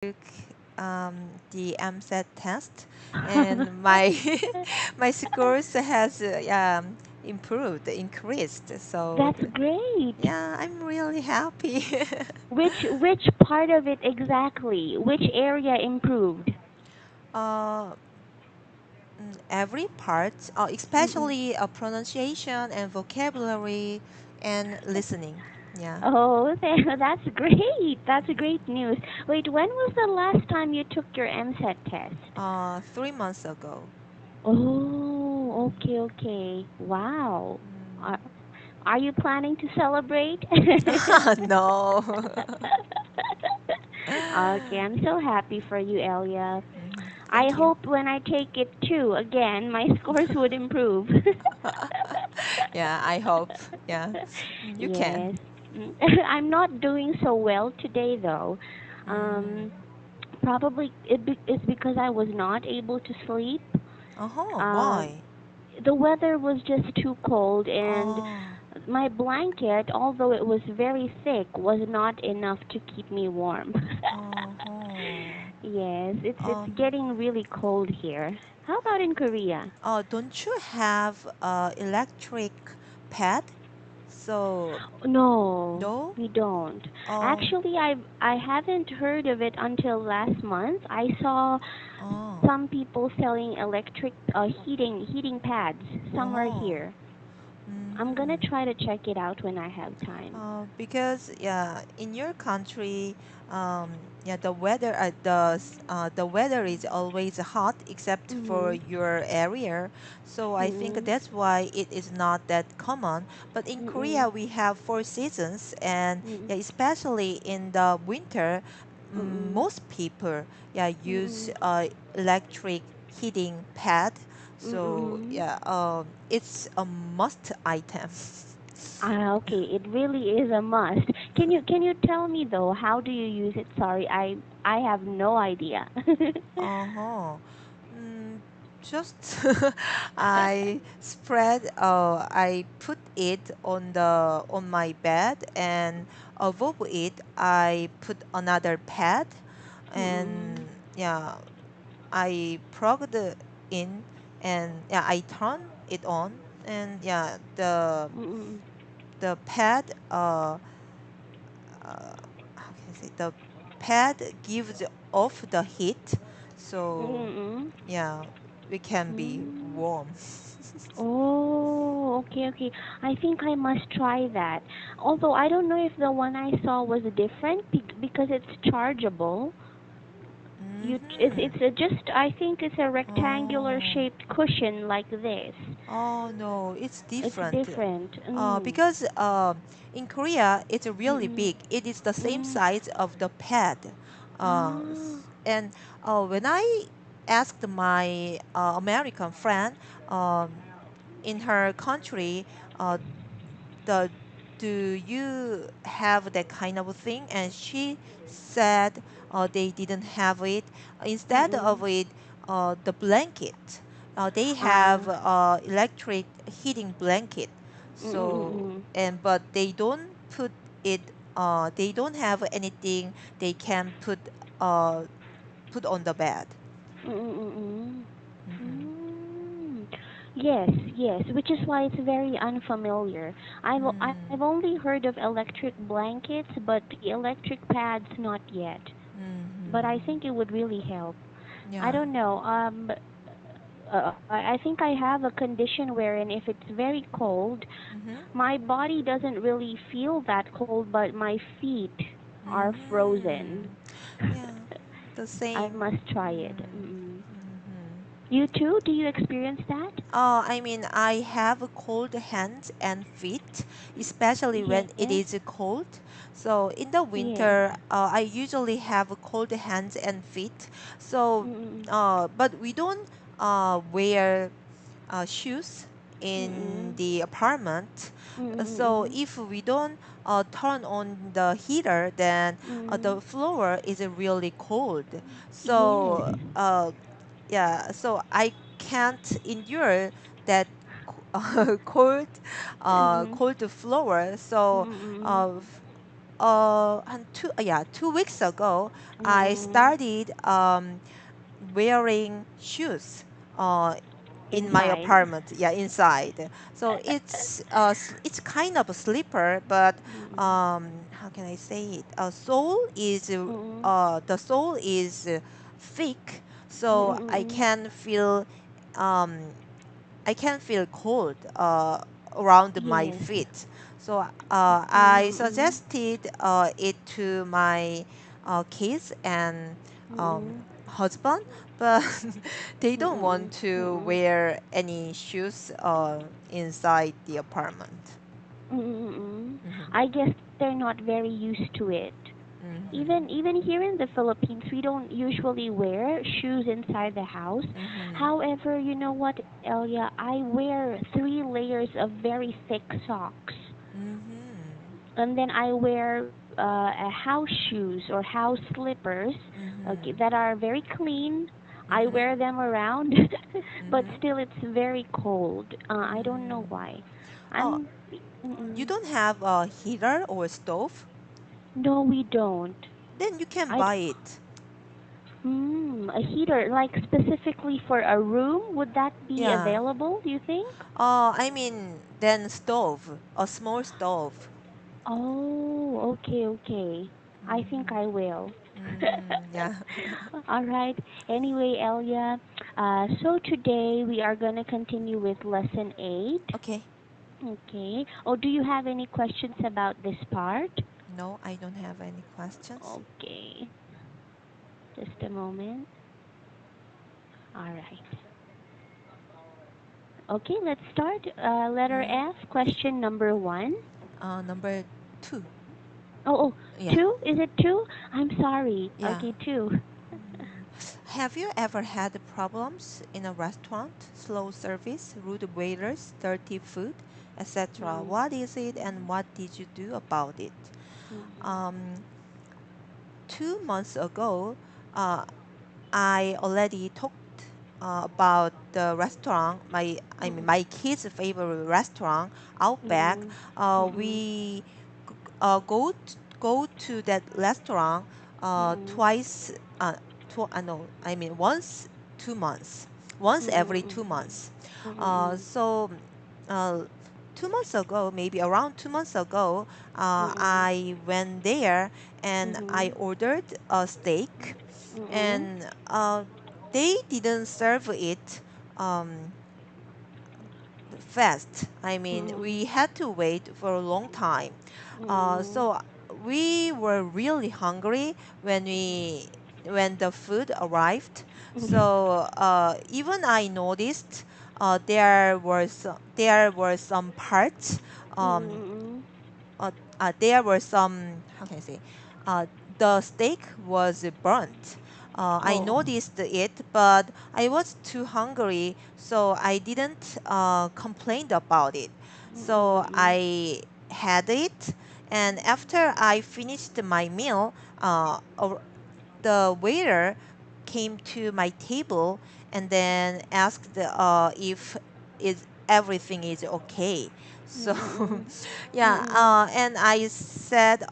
took the MSAT test, and my my scores has improved, increased. So That's great. yeah, I'm really happy. Which part of it exactly? Which area improved? uh, every part, Mm-mm. especially pronunciation and vocabulary and listening. Yeah, Oh, that's great. That's great news. Wait, when was the last time you took your MSAT test? 3 months ago. Oh, okay, okay. Wow. Are, Mm. are you planning to celebrate? No. Okay, I'm so happy for you, Elia. I Thank you. hope when I take it too, again, my scores would improve. Yeah, I hope. Yeah, you can. Yes. I'm not doing so well today, though. Um, Mm. Probably it's because I was not able to sleep. Oh, Um, why? the weather was just too cold, and Oh, my blanket, although it was very thick, was not enough to keep me warm. oh, Yes, it's um, getting really cold here. How about in Korea? don't you have electric pad? So, No, no? we don't. Oh, Actually, I haven't heard of it until last month. I saw oh, some people selling electric heating pads somewhere oh. here. I'm gonna Mm. try to check it out when I have time. Because yeah, in your country, um, yeah, the weather is always hot except for Mhm. your area. So I think Mhm. that's why it is not that common. But in Korea, Mhm. we have 4 seasons, and Mhm. yeah, especially in the winter, Mhm. most people yeah use Mhm. electric heating pad. So Mhm. yeah, it's a must item. Ah, okay. It really is a must. Can you tell me though, how do you use it? Sorry, I have no idea. Uh-huh. Mm, just I put it on my bed, and above it I put another pad, Mm-mm. and yeah, I plugged it in, and yeah, I turn it on, and yeah, Mm-mm. the pad how can I say, the pad gives off the heat, so Mm-mm. yeah, we can be Mm. warm. Oh, okay, okay. I think I must try that. Although I don't know if the one I saw was different because it's chargeable. Mm-hmm. It's just I think it's a rectangular Oh. shaped cushion like this. Oh no, it's It's different. different. Because in Korea it's really Mm. big. It is the same Mm. size of the pad. Ah. And when I asked my American friend, um, in her country, uh, the do you have that kind of thing? And she said they didn't have it. Instead Mm. of it, the blanket, they Ah. have electric heating blanket. So Mm. and but they don't put it. They don't have anything they can uh, put on the bed. Mm. Hmm. Mm. Yes, yes, which is why it's very unfamiliar. I've Mm. only heard of electric blankets, but the electric pads not yet. But I Hmm. think it would really help. I Yeah. don't know. I think I have a condition wherein if it's very cold, Mm-hmm. my body doesn't really feel that cold, but my feet are Mm-hmm. frozen. Yeah, the I same. must try it. Mm-mm. Mm-hmm. You too? Do you experience that? I mean, I have cold hands and feet, especially when it Yes. is cold. So in the Yes. winter, I usually have cold hands and feet. So, Mm-mm. but we don't wear shoes in Mm-mm. the apartment. So Mm-mm. if we don't turn on the heater, then Mm-mm. the floor is really cold. Yes. So yeah, so I can't endure that cold Mm-mm. cold floor. So Mm-mm. uh, and 2 weeks ago, I Mm-mm. started wearing shoes uh, in my Inside. apartment, yeah, inside. So it's kind of a slipper, but Mm-mm. how can I say it? Mm-mm. The sole is thick, so Mm-mm. um, I can feel cold around my Yes. feet. So I Mm-mm. suggested it to my kids and um, Mm-mm. husband, but they don't want Mm-mm. to Mm-mm. wear any shoes inside the apartment. Mm-mm. Hmm. I guess they're not very used to it. Even here in the Philippines, we don't usually wear shoes inside the house. Hmm. However, you know what, Elia? I wear 3 layers of very thick socks, Hmm. and then I wear a house shoes or house slippers, okay, Hmm. that are very clean. I Hmm. wear them around, but Hmm. still it's very cold. I don't know Hmm. why. Oh, I'm. you Mm-mm. don't have a heater or stove? No, we don't. Then you can I buy it. A heater, like specifically for a room, would that be Yeah. available, do you think? I mean, then stove, a small stove. Oh, okay, okay. I think I Mm-hmm. will. Mm-hmm. Yeah. All right. Anyway, Elia, so today we are going to continue with lesson 8. Okay. Okay. Oh, do you have any questions about this part? No, I don't have any questions. Okay. Just a moment. All right. Okay, let's start. Letter Mm-hmm. F, question number 1. Number two. Oh, Yeah. 2? Is it 2? I'm sorry. Yeah. Okay, 2. Mm. Have you ever had problems in a restaurant? Slow service, rude waiters, dirty food, etc. Mm, What is it and what did you do about it? mm, Um, 2 months ago, uh, I already talked about the restaurant. I mean, mm, my kids' favorite restaurant, Outback. mm, mm, We go to that restaurant mm, twice. No, I mean once 2 months. Once every mm, 2 months. mm, mm, So. Uh, 2 months ago, maybe around 2 months ago, mm, I went there and I mm, ordered a steak, mm, and they didn't serve it um, fast. I mean, mm, we had to wait for a long time. mm, So we were really hungry when the food arrived. So even I noticed there were some parts um, mm, there were some, how can I say, uh, the steak was burnt. I oh, noticed it, but I was too hungry, so I didn't complain about it. So mm, I had it, and after I finished my meal, the waiter came to my table and then asked if is everything is okay. So mm, yeah, mm, and I said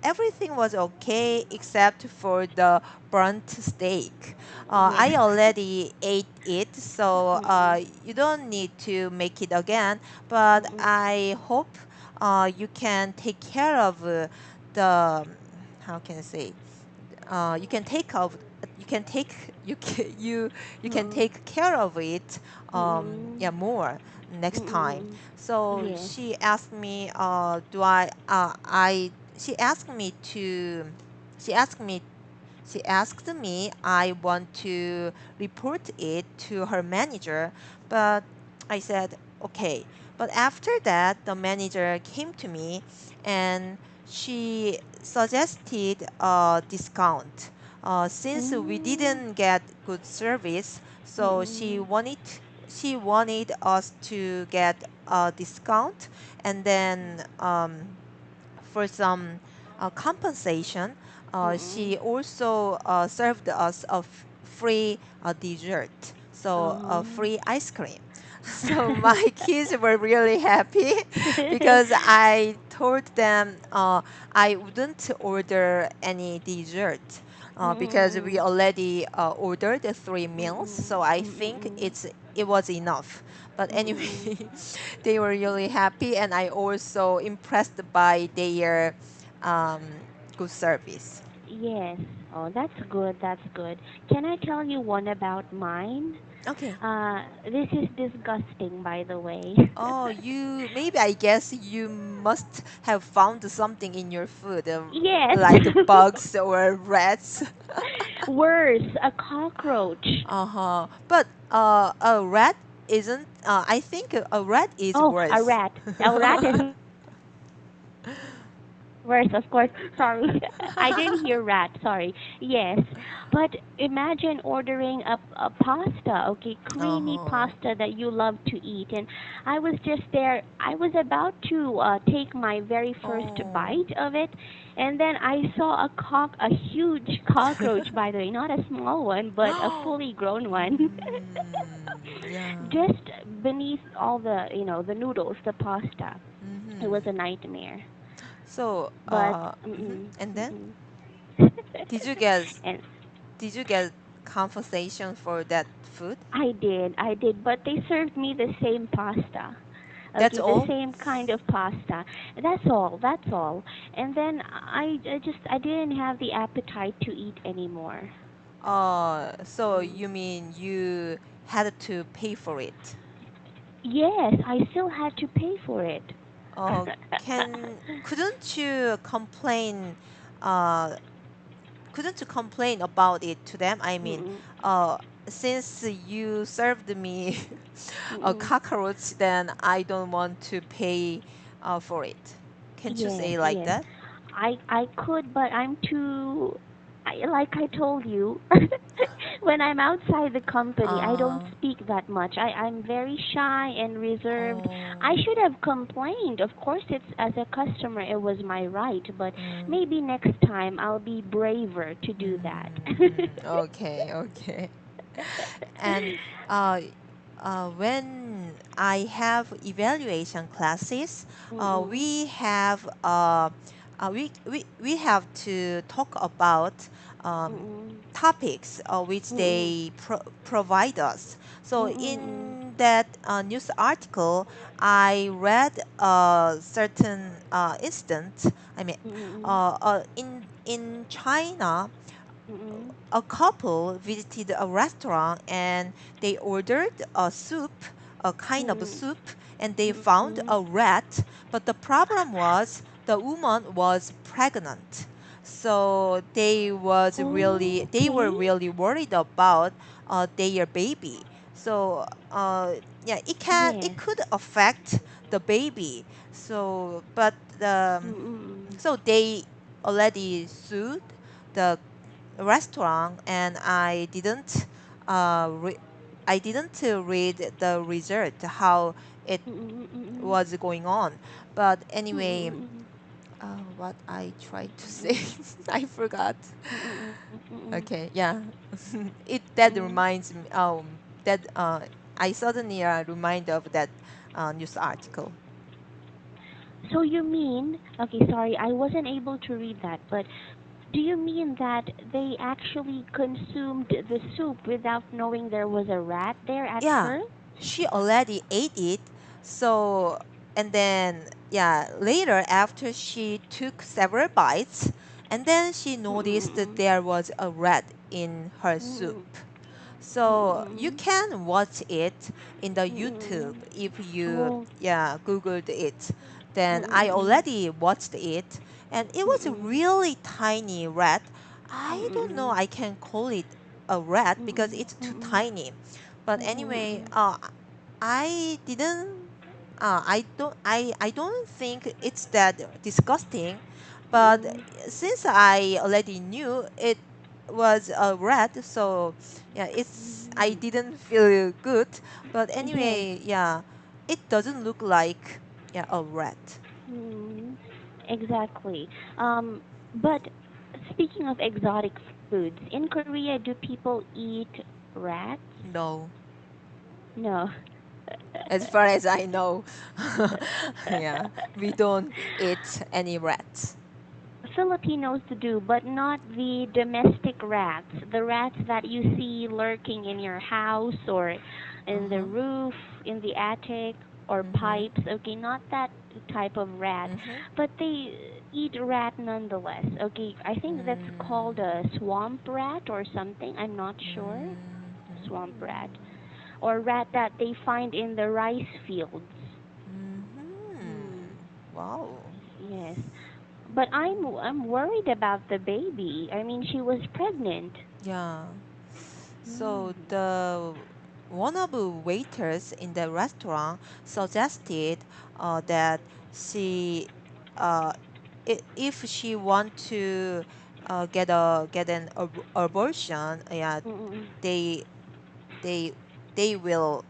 everything was okay except for the burnt steak. yeah, I already ate it, so mm, you don't need to make it again. But mm, I hope you can take care of the, how can I say, you can take of you can take you can mm, take care of it mm, yeah, more next time. So yes, she asked me to she asked me she asked me I want to report it to her manager, but I said okay. But after that, the manager came to me and she suggested a discount. Since we mm, didn't get good service, so mm, she wanted us to get a discount, and then for some compensation, mm, she also served us a free dessert, so a uh-huh. free ice cream. So my kids were really happy because told them I wouldn't order any dessert because we Mm-mm. already ordered the 3 meals, Mm-mm. so I think Mm-mm. it was enough. But anyway, Mm-mm. they were really happy, and I also impressed by their um, good service. Yes. Oh, that's good. That's good. Can I tell you one about mine? Okay. This is disgusting, by the way. Oh, you maybe I guess you must have found something in your food, Yes. like bugs or rats. Worse, a cockroach. Uh-huh. But a rat isn't. I think a rat is Oh, a worse. rat. A rat is worse, of course. Sorry. I didn't hear rat. Sorry. Yes. But imagine ordering a pasta, okay, creamy Uh-huh. pasta that you love to eat. And I was just there. I was about to take my very first Oh. bite of it. And then I saw a huge cockroach, by the way, not a small one, but a fully grown one. Yeah. Just beneath all the noodles, the pasta. It was Mm-hmm. a nightmare. So, But and then mm-mm. did you get And did you get compensation for that food? I did, but they served me the same pasta. That's Okay, the all? same kind of pasta. That's all. And then I didn't have the appetite to eat anymore. So Mm. you mean you had to pay for it? Yes, I still had to pay for it. Couldn't you complain uh couldn't you complain about it to them? I mean, Mm-mm. uh since you served me a Mm-mm. cockroach, then I don't want to pay for it. Can't you Yes, say like yes. that? I could, but I'm too. Like I told you, when I'm outside the company, I don't Uh speak that much. I'm very shy and reserved. I oh should have complained. Of course, it's as a customer, it was my right. But mm, maybe next time I'll be braver to do that. okay, okay. And uh, when I have evaluation classes, Mm-mm. we have to talk about um, Mm-mm. topics which Mm-mm. they provide us. So Mm-mm. in that news article, I read a certain instance. I mean, Mm-mm. in China, Mm-mm. a couple visited a restaurant and they ordered a soup, a kind of a Mm-mm. soup, and they found Mm-mm. a rat. But the problem was the woman was pregnant. So they were Okay. really worried about their baby. So yeah, it Yes. could affect the baby. So but Mm-mm. so they already sued the restaurant, and I didn't read the result how it Mm-mm. Mm-mm. was going on. But anyway, Mm-mm. what I tried to say, Mm-mm. I forgot. Mm-mm. Mm-mm. Okay, yeah, it that Mm-mm. reminds me. That I suddenly remind of that news article. So you mean, okay, sorry, I wasn't able to read that, but do you mean that they actually consumed the soup without knowing there was a rat there at Yeah, first? she already ate it. So, and then, yeah, later after she took several bites, and then she noticed that Mm-mm. there was a rat in her soup. Mm-mm. So you Mm-mm. can watch it in the YouTube Mm-mm. if you, Oh. yeah, Googled it. Then I Mm-mm. already watched it, and it was a Mm-mm. really tiny rat. I don't know, Mm-mm. I can call it a rat because Mm-mm. it's too Mm-mm. tiny. But anyway, Mm-mm. I didn't. I don't think it's that disgusting, but Mm-mm. since I already knew it was a rat, so yeah, I Mm-mm. didn't feel good. But Yes. anyway, yeah, it doesn't look like, yeah, a rat. Mm, exactly. But speaking of exotic foods, in Korea, do people eat rats? No. No. As far as I know. Yeah, we don't eat any rats. Filipinos do, but not the domestic rats. The rats that you see lurking in your house or in the Uh-huh. roof, in the attic, or Mm-hmm. pipes. Okay, not that type of rat, Mm-hmm. but they eat rat nonetheless. Okay, I think that's called Mm. a swamp rat or something. I'm not sure. Swamp rat. Mm-hmm. Or rat that they find in the rice fields. Hmm. Mm-hmm. Wow. Yes. But I'm worried about the baby. I mean, she was pregnant. Yeah. So Mm. the one of the waiters in the restaurant suggested that she, uh, if she want to get an abortion, yeah, Mm-mm. they they they will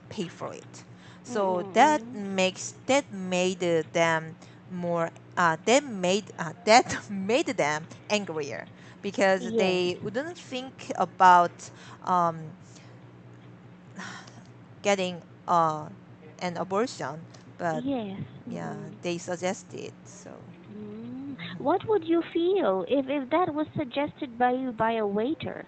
pay for it. So that Mm-mm. made them more that made them angrier because Yes. they wouldn't think about um, getting an abortion, but Yes. yeah, Mm-mm. they suggested so. Mm. Mhm. What would you feel if that was suggested by you by a waiter?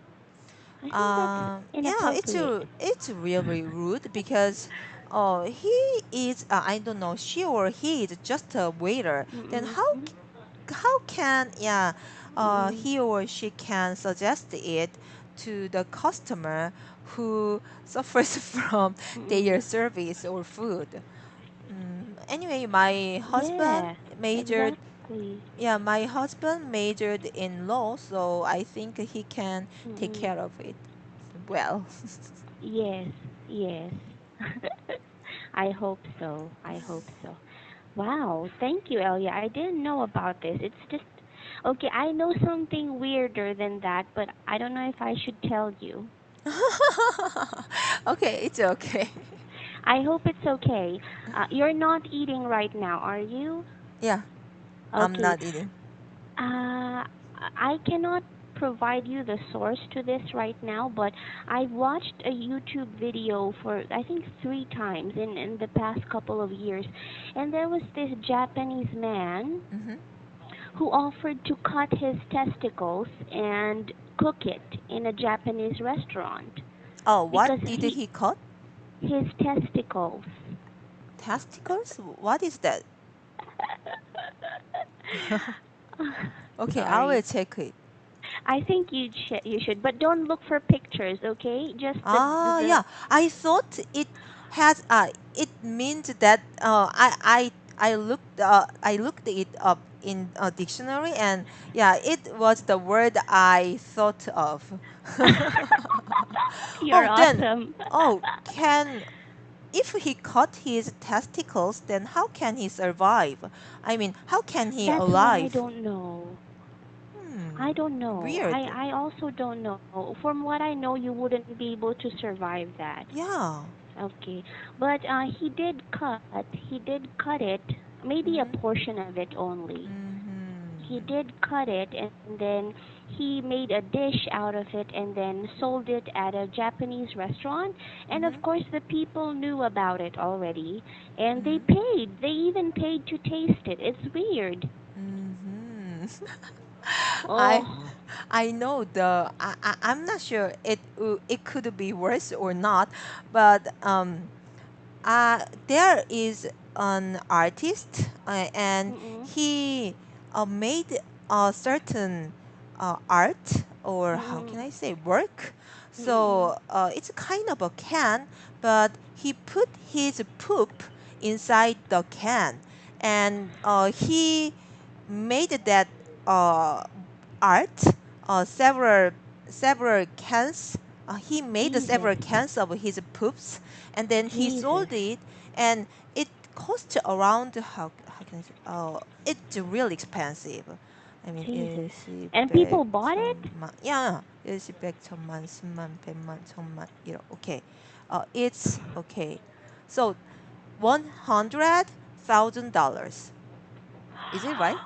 I think that's Yeah, inappropriate. it's really rude because he is I don't know, she or he is just a waiter. Then Mm-mm. how can, yeah, Mm-mm. he or she can suggest it to the customer who suffers from Mm-mm. their service or food. Anyway, my husband Yeah. majored Exactly. yeah, my husband majored in law, so I think he can take Mm-mm. care of it well. Yes. Yes. I hope so. I hope so. Wow, thank you, Elia. I didn't know about this. It's just okay, I know something weirder than that, but I don't know if I should tell you. Okay, it's okay. I hope it's okay. You're not eating right now, are you? Yeah, I'm Okay. not eating. I cannot provide you the source to this right now, but I've watched a YouTube video for I think 3 times in the past couple of years, and there was this Japanese man Hmm. who offered to cut his testicles and cook it in a Japanese restaurant Oh, because what did he he cut? his testicles. Testicles? What is that? Okay, I will Sorry. check it. I think you should, but don't look for pictures, okay? Just Ah, the yeah. I thought it has it means that I looked it up in a dictionary, and yeah, it was the word I thought of. You're Oh, then awesome. can if he cut his testicles, then how can he survive? I mean, how can he That's what I alive? don't know. Hmm, I don't know. I weird. I also don't know. From what I know, you wouldn't be able to survive that. Yeah. Okay, but he did cut it, maybe a Mhm. portion of it only. He Mhm. did cut it, and then he made a dish out of it and then sold it at a Japanese restaurant. And of Mhm. course, the people knew about it already, and they Mhm. paid. They even paid to taste it. It's weird. Mhm. I Oh, I know I'm not sure it could be worse or not, but there is an artist, and mm-mm, he made a certain art, or how can mm-mm, I say, work. mm-mm. So it's kind of a can, but he put his poop inside the can, and he made that uh, art, several cans. He made Jesus, several cans of his poops, and then he Jesus, sold it, and it cost around, how can I say, it's really expensive. I mean, Jesus. And 일시백 people bought it? 천만, yeah, 일시백 천만, 십만, 백만, 천만, okay. It's okay. So $100,000. Is it right?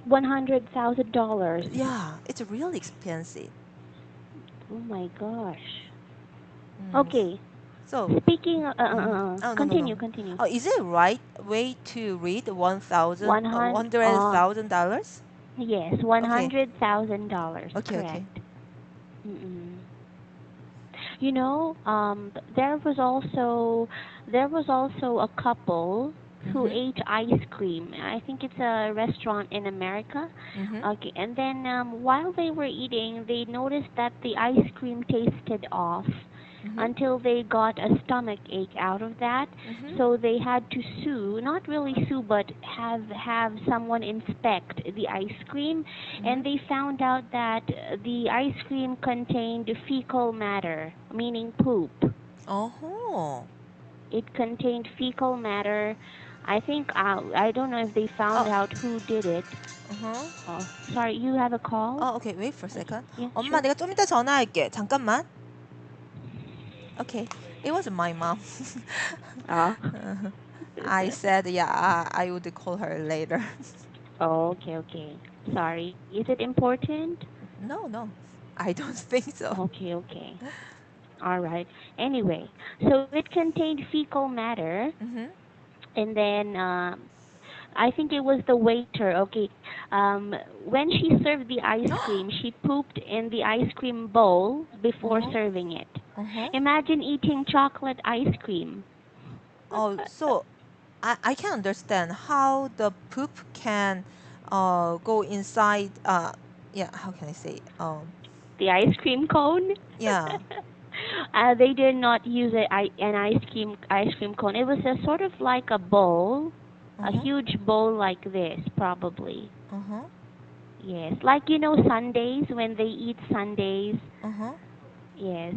$100,000. Yeah, it's really expensive. Oh my gosh. Mm. Okay, So, oh, no, no, no. Continue, continue. Oh, is it right way to read 1,000, One hundred. $100,000? Yes, one Okay, hundred thousand dollars. okay, okay. Correct. Mm-mm. You know, there was also a couple who Mhm, ate ice cream. I think it's a restaurant in America. mhm, Okay, and then while they were eating, they noticed that the ice cream tasted off mhm, until they got a stomach ache out of that. mhm, So they had to sue, not really sue, but have someone inspect the ice cream, mhm. and they found out that the ice cream contained fecal matter, meaning poop. Oh, It contained fecal matter. I think I don't know if they found oh, out who did it. uh-huh. Oh, sorry, you have a call? Okay, wait for a second. Yeah, 엄마, sure. 내가 좀 이따 전화할게. 잠깐만. Okay, it was my mom. Oh. I said, yeah, I would call her later. Oh, okay, okay. Sorry. Is it important? No, no, I don't think so. Okay, okay. All right. Anyway, so it contained fecal matter, Mm-hmm. and then I think it was the waiter. Okay, when she served the ice cream, she pooped in the ice cream bowl before Uh-huh. serving it. Uh-huh. Imagine eating chocolate ice cream. Oh, so I can understand how the poop can go inside yeah, how can I say? The ice cream cone. Yeah. They did not use an ice cream cone. It was a sort of like a bowl, a Uh-huh. huge bowl like this, probably. Uh-huh. Yes, like Sundays when they eat Sundays. Uh-huh. Yes,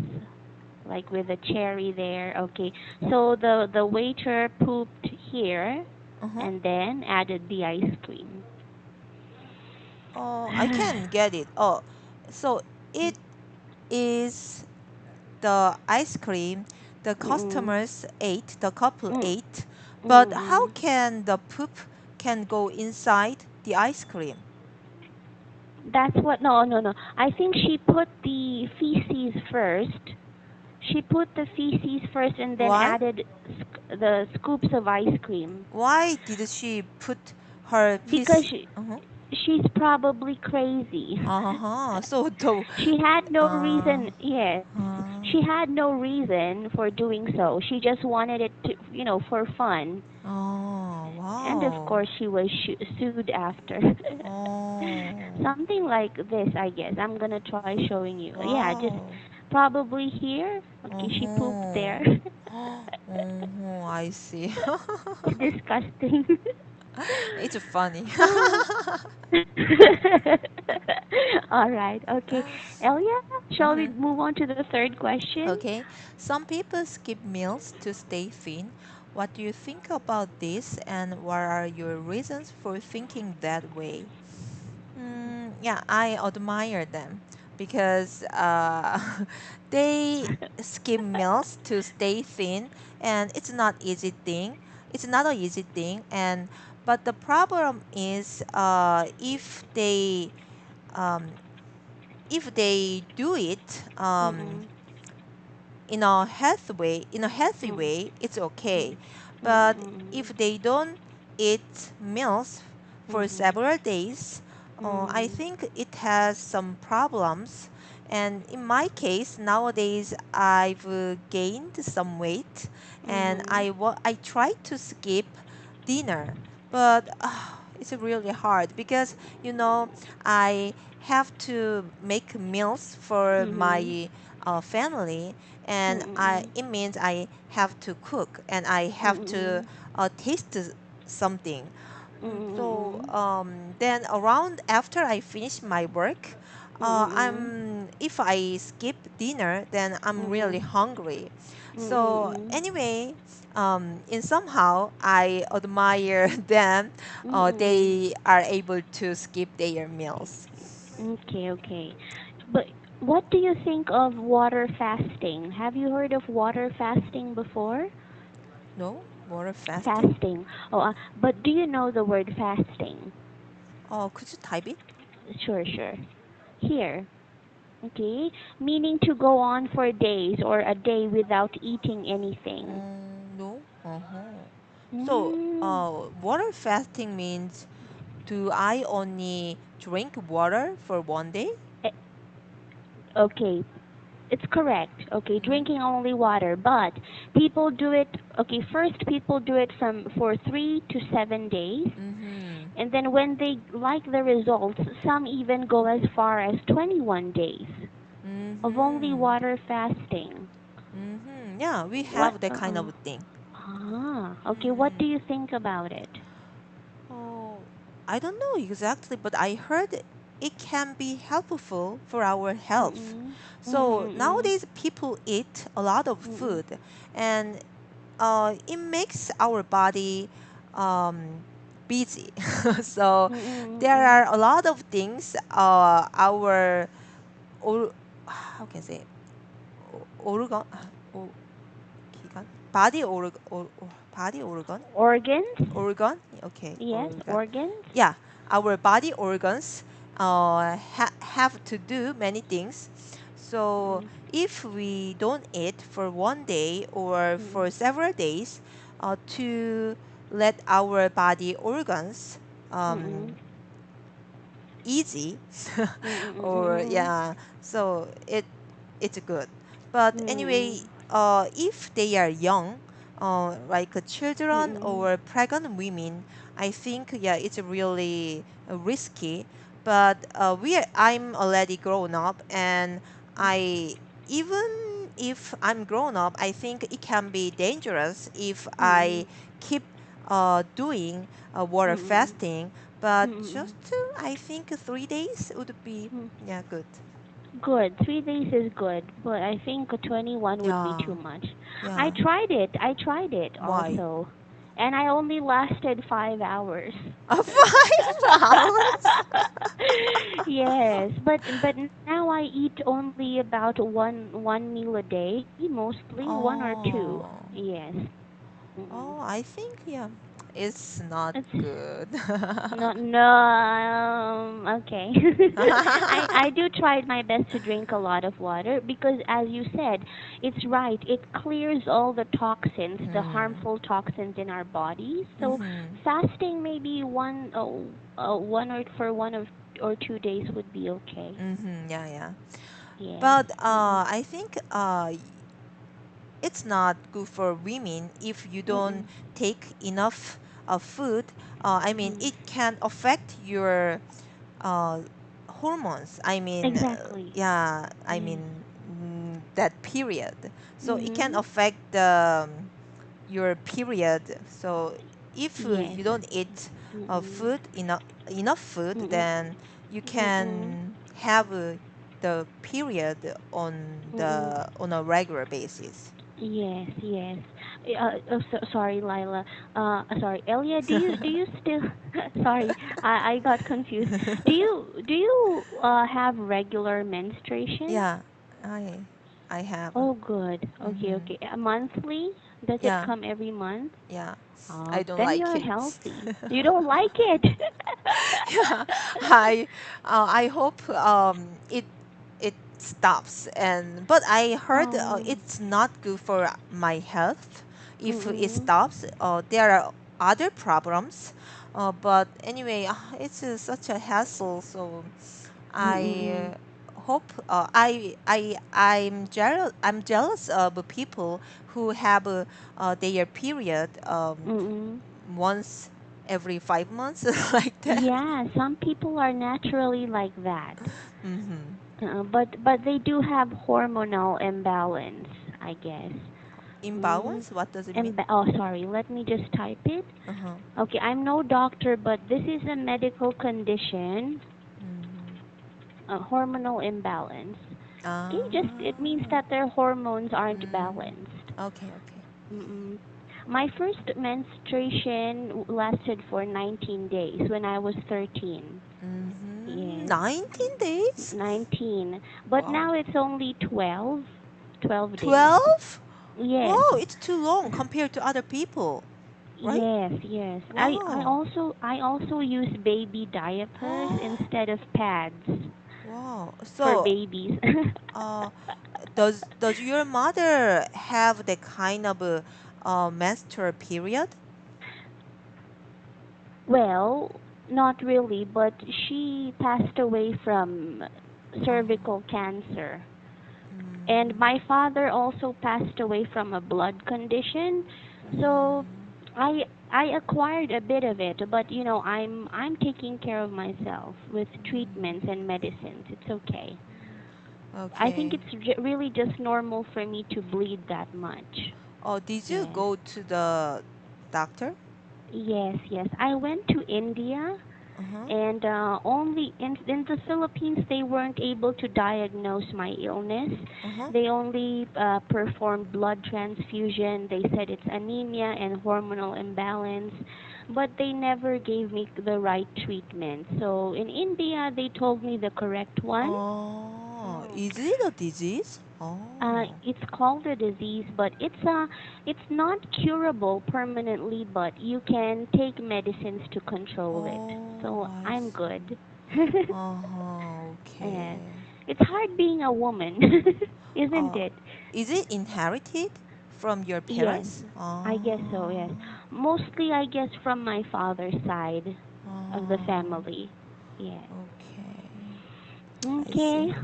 like with a cherry there. Okay, so the waiter pooped here, Uh-huh. and then added the ice cream. Oh, I can get it. Oh, so it is the ice cream the Mm-mm. customers ate, the couple Mm. ate, but how Mm-mm. can the poop can go inside the ice cream? That's what. No, no, no. I think she put the feces first. She put the feces first and then Why? added the scoops of ice cream Why did she put her because piece? Uh-huh. she's probably crazy. Uh-huh. So the She had no uh, reason. Yes, uh, she had no reason for doing so. She just wanted it to, for fun. oh, And of wow. course, she was sued after. Oh, Something like this, I guess. I'm gonna try showing you. Yeah, just wow. probably here. Okay, she pooped Uh-huh. there. Uh-huh, I see. It's disgusting. It's funny. All right. Okay. Elia, shall we Mhm. move on to the third question? Okay, some people skip meals to stay thin. What do you think about this, and what are your reasons for thinking that way? Yeah, I admire them because they skip meals to stay thin, and it's not easy thing. It's not an easy thing, and but the problem is um, if they do it Mm-mm. in a healthy Mm. way, it's okay. Mm. But Mm. if they don't eat meals for Mm. several days, I Mm. think it has some problems. And in my case, nowadays I've gained some weight, and Mm. I try to skip dinner, but it's really hard because I have to make meals for Mm. my family, and Mm. it means I have to cook and I have to Mm. taste something. So Mm. then around after I finish my work, Mm. I'm if I skip dinner, then I'm really Mm. hungry. So Mm. anyway, in somehow I admire them. Mm. They are able to skip their meals. Okay, okay. But what do you think of water fasting? Have you heard of water fasting before? No, water fasting. Fasting. Oh, but do you know the word fasting? Oh, could you type it? Sure, sure. Here. Okay, meaning to go on for days or a day without eating anything. No. Uh-huh. So, Mm, water fasting means, do I only drink water for one day? eh, okay, it's correct. Okay, Mm-hmm. drinking only water, but people do it. Okay, first people do it from for 3 to 7 days, Mm-hmm. and then when they like the results, some even go as far as 21 days of only Mm-hmm. water fasting. Mm-hmm. Yeah, we What? have that kind of thing. Okay. What do Mm. you think about it? Oh, I don't know exactly, but I heard it can be helpful for our health. Mm-mm. So Mm-mm. nowadays people eat a lot of Mm-mm. food, and it makes our body busy. So there Mm-mm. are a lot of things our or how can I say organ 기관 body body Organs? organ, okay, Yes, organ, organs. yeah, our body organs have to do many things. So Mm-mm. if we don't eat for one day or for Mm-mm. several days, to let our body organs Mm-mm. easy, or Mm-mm. yeah, so it's good. But Mm-mm. anyway, if they are young, like children Mm-mm. or pregnant women, I think yeah, it's really risky. But I'm already grown up, and I even if I'm grown up, I think it can be dangerous if I Mm-mm. keep doing water Mm-mm. fasting. But Mm-mm. just I think 3 days would be, Mm. yeah, good. Good. 3 days is good, but I think 21 would be Yeah, too much. I yeah. tried it. I tried it Why? also. And I only lasted 5 hours. 5 hours? Yes, but now I eat only about one meal a day, mostly one or two. Oh, Yes. Mm. oh, I think yeah, it's not It's good. no, okay. I do try my best to drink a lot of water because as you said, it's right. It clears all the toxins, the Mm. harmful toxins in our bodies. So Mm-hmm. fasting maybe one or for 1 or 2 days would be okay. Mm-hmm. Yeah, yeah. Yes. But Mm-mm. I think it's not good for women if you don't Mm-mm. take enough food. I mean, Mm. it can affect your uh, hormones. I mean, Exactly. yeah, I Yes. mean that period. So it can Mhm. affect your period. So if Yes. you don't eat Mm-mm. food enough food, Mm-mm. then you Mm-mm. can have the period Mm-mm. on a regular basis. Yes, yes. Sorry, Lila. Sorry, Elia. Do you still? Sorry, I got confused. Do you have regular menstruation? Yeah, I have. Oh, good. Okay, Mm-hmm. okay. Monthly? Does it Yeah, come every month? yeah. I Oh, don't then like you're it. healthy. You don't like it? Yeah, I hope it stops. And but I heard Oh. it's not good for my health if it Mm-mm. stops. There are other problems, but anyway, it's such a hassle. So I Mm-mm. hope I'm jealous of people who have their period Mm-mm. once every 5 months like that. Yeah, some people are naturally like that. Mm-hmm. But they do have hormonal imbalance, I guess. Mm. Imbalance? What does it mean? Oh, sorry. Let me just type it. Uh-huh. Okay, I'm no doctor, but this is a medical condition, Mm-hmm. hormonal imbalance. Okay, just it means Ah. that their hormones aren't Mm. balanced. Okay, okay. Mm-mm. My first menstruation lasted for 19 days when I was 13. Mm-hmm. Yes. 19 days? 19. But Wow. now it's only 12 days. 12? Yes. Whoa, it's too long compared to other people, right? Yes, yes. I Wow. also I also use baby diapers instead of pads. Wow. for So, babies. uh, does your mother have the kind of menstrual period? Well, not really, but she passed away from cervical Uh-huh. cancer. And Mm, my father also passed away from a blood condition. So mm, I acquired a bit of it, but I'm taking care of myself with treatments mm. and medicines. It's okay. I think Okay. it's really just normal for me to bleed that much. Oh, did you Yes. go to the doctor? Yes, yes. I went to India, Uh-huh. and only in the Philippines they weren't able to diagnose my illness. Uh-huh. They only performed blood transfusion. They said it's anemia and hormonal imbalance, but they never gave me the right treatment. So in India they told me the correct one. Oh, Mm. is it a disease? Oh. It's called a disease, but it's not curable permanently, but you can take medicines to control it. Oh, So I I'm see. good. Uh-huh. Yeah. Okay. It's hard being a woman, isn't Uh, it? is it inherited from your Yes, parents? I guess so, yes. Oh. Mostly, I guess, from my father's side of the Oh. family. Yes. Okay. I Okay. see.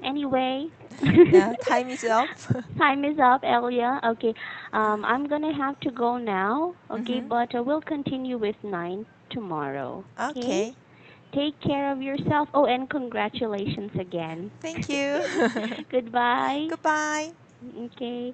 Anyway, Yeah, time is up. time is up, Elia. Okay. I'm gonna have to go now. Okay, Mm-hmm. but we'll continue with 9 tomorrow. Okay? Okay. Take care of yourself. Oh, and congratulations again. Thank you. Goodbye. Goodbye. Okay.